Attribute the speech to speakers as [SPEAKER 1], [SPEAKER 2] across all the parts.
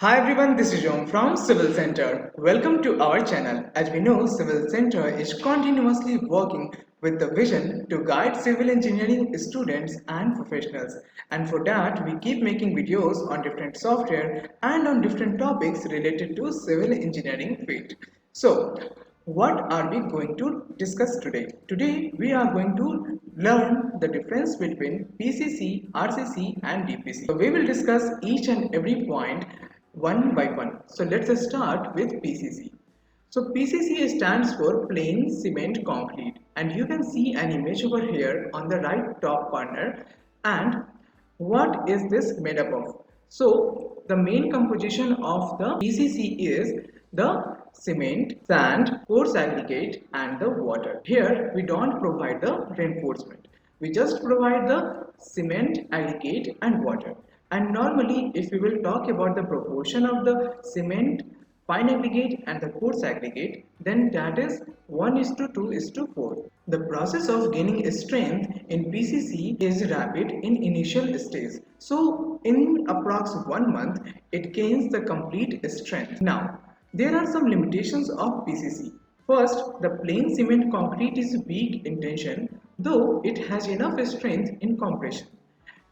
[SPEAKER 1] Hi everyone, this is John from Civil Center. Welcome to our channel. As we know, Civil Center is continuously working with the vision to guide civil engineering students and professionals. And for that, we keep making videos on different software and on different topics related to civil engineering field. So, what are we going to discuss today? Today, we are going to learn the difference between PCC, RCC and DPC. So, we will discuss each and every point one by one. So let's start with PCC. So PCC stands for plain cement concrete, and you can see an image over here on the right top corner. And what is this made up of? So the main composition of the PCC is the cement, sand, coarse aggregate and the water. Here we don't provide the reinforcement. We just provide the cement, aggregate and water. And normally if we will talk about the proportion of the cement, fine aggregate and the coarse aggregate, then that is 1:2:4. The process of gaining strength in PCC is rapid in initial stage. So in approx 1 month, it gains the complete strength. Now, there are some limitations of PCC. First, the plain cement concrete is weak in tension, though it has enough strength in compression.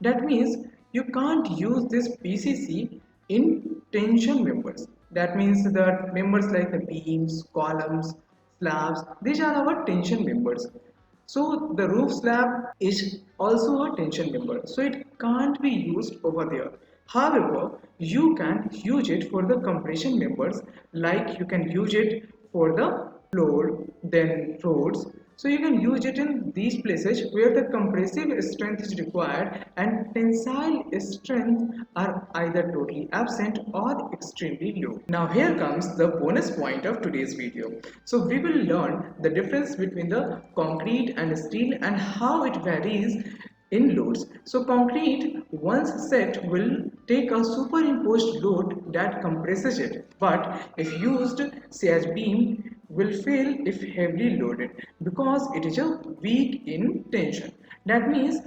[SPEAKER 1] That means you can't use this PCC in tension members. That means the members like the beams, columns, slabs, these are our tension members. So the roof slab is also a tension member. So it can't be used over there. However, you can use it for the compression members, like you can use it for the floor, then roads. So you can use it in these places where the compressive strength is required and tensile strength are either totally absent or extremely low. Now here comes the bonus point of today's video. So we will learn the difference between the concrete and steel and how it varies in loads. So concrete once set will take a superimposed load that compresses it, but if used say as beam will fail if heavily loaded because it is a weak in tension. That means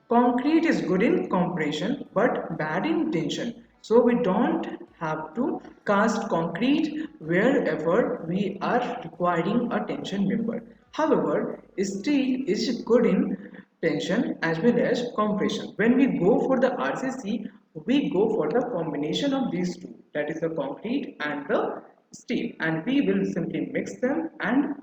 [SPEAKER 1] concrete is good in compression but bad in tension. So we don't have to cast concrete wherever we are requiring a tension member. However, steel is good in tension as well as compression. When we go for the RCC, we go for the combination of these two, that is the concrete and the steel, and we will simply mix them and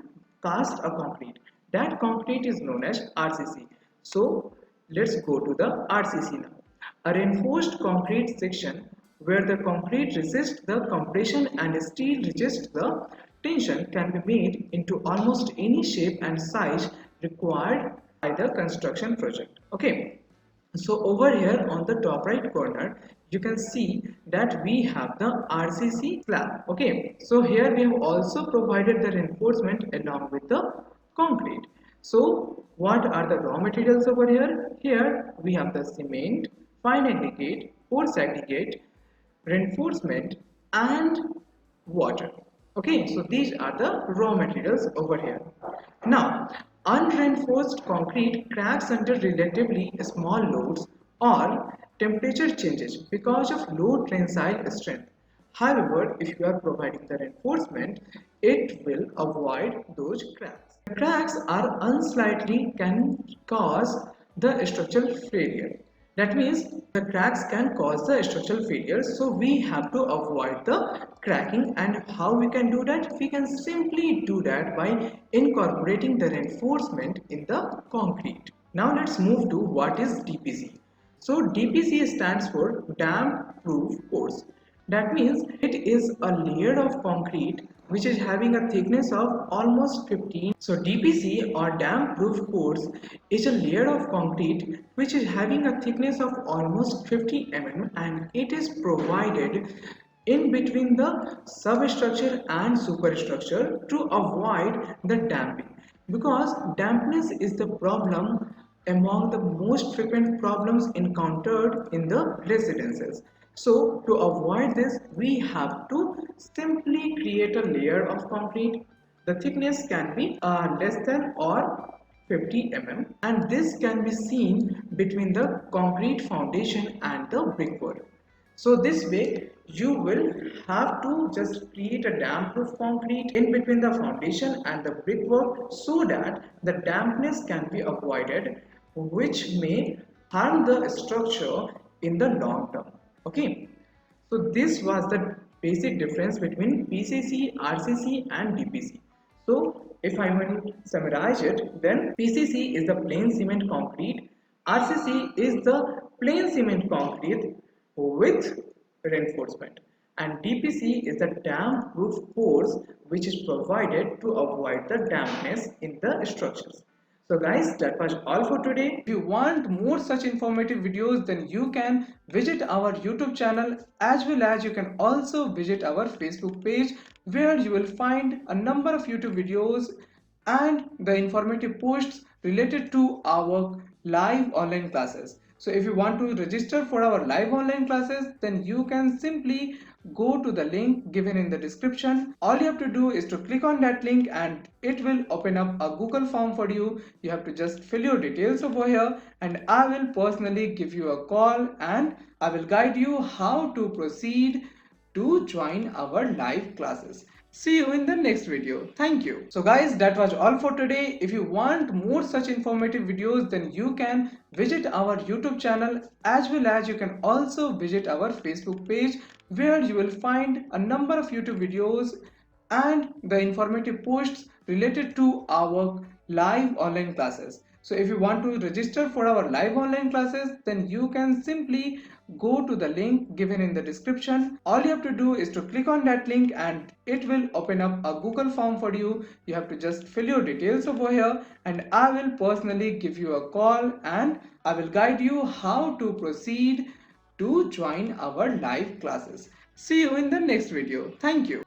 [SPEAKER 1] cast a concrete. That concrete is known as RCC. So let's go to the RCC now. A reinforced concrete section where the concrete resists the compression and steel resists the tension can be made into almost any shape and size required by the construction project. Okay, so over here on the top right corner you can see that we have the RCC slab. Okay, so here we have also provided the reinforcement along with the concrete. So what are the raw materials over here? Here we have the cement, fine aggregate, coarse aggregate, reinforcement and water. Okay, so these are the raw materials over here. Now, unreinforced concrete cracks under relatively small loads or temperature changes because of low tensile strength. However, if you are providing the reinforcement, it will avoid those cracks. The cracks are unsightly can cause the structural failure. That means the cracks can cause the structural failure, so we have to avoid the cracking. And how we can do that? We can simply do that by incorporating the reinforcement in the concrete. Now let's move to what is DPC. So DPC stands for damp proof course. That means it is a layer of concrete which is having a thickness of almost 15. So DPC or damp proof course is a layer of concrete which is having a thickness of almost 50 mm and it is provided in between the substructure and superstructure to avoid the damping, because dampness is the problem among the most frequent problems encountered in the residences. So to avoid this, we have to simply create a layer of concrete. The thickness can be less than or 50 mm, and this can be seen between the concrete foundation and the brickwork. So this way you will have to just create a damp proof concrete in between the foundation and the brickwork so that the dampness can be avoided, which may harm the structure in the long term. Okay. So this was the basic difference between PCC, RCC and DPC. So if I will summarize it, then PCC is the plain cement concrete, RCC is the plain cement concrete with reinforcement, and DPC is the damp proof course which is provided to avoid the dampness in the structures. So guys, that was all for today. If you want more such informative videos, then you can visit our YouTube channel, as well as you can also visit our Facebook page, where you will find a number of YouTube videos and the informative posts related to our live online classes. So if you want to register for our live online classes, then you can simply go to the link given in the description. All you have to do is to click on that link and it will open up a Google form for you. You have to just fill your details over here, and I will personally give you a call and I will guide you how to proceed to join our live classes. See you in the next video. Thank you. So guys, that was all for today. If you want more such informative videos, then you can visit our YouTube channel, as well as you can also visit our Facebook page, where you will find a number of YouTube videos and the informative posts related to our live online classes. So if you want to register for our live online classes, then you can simply go to the link given in the description. All you have to do is to click on that link and it will open up a Google form for you. You have to just fill your details over here and I will personally give you a call and I will guide you how to proceed to join our live classes. See you in the next video. Thank you.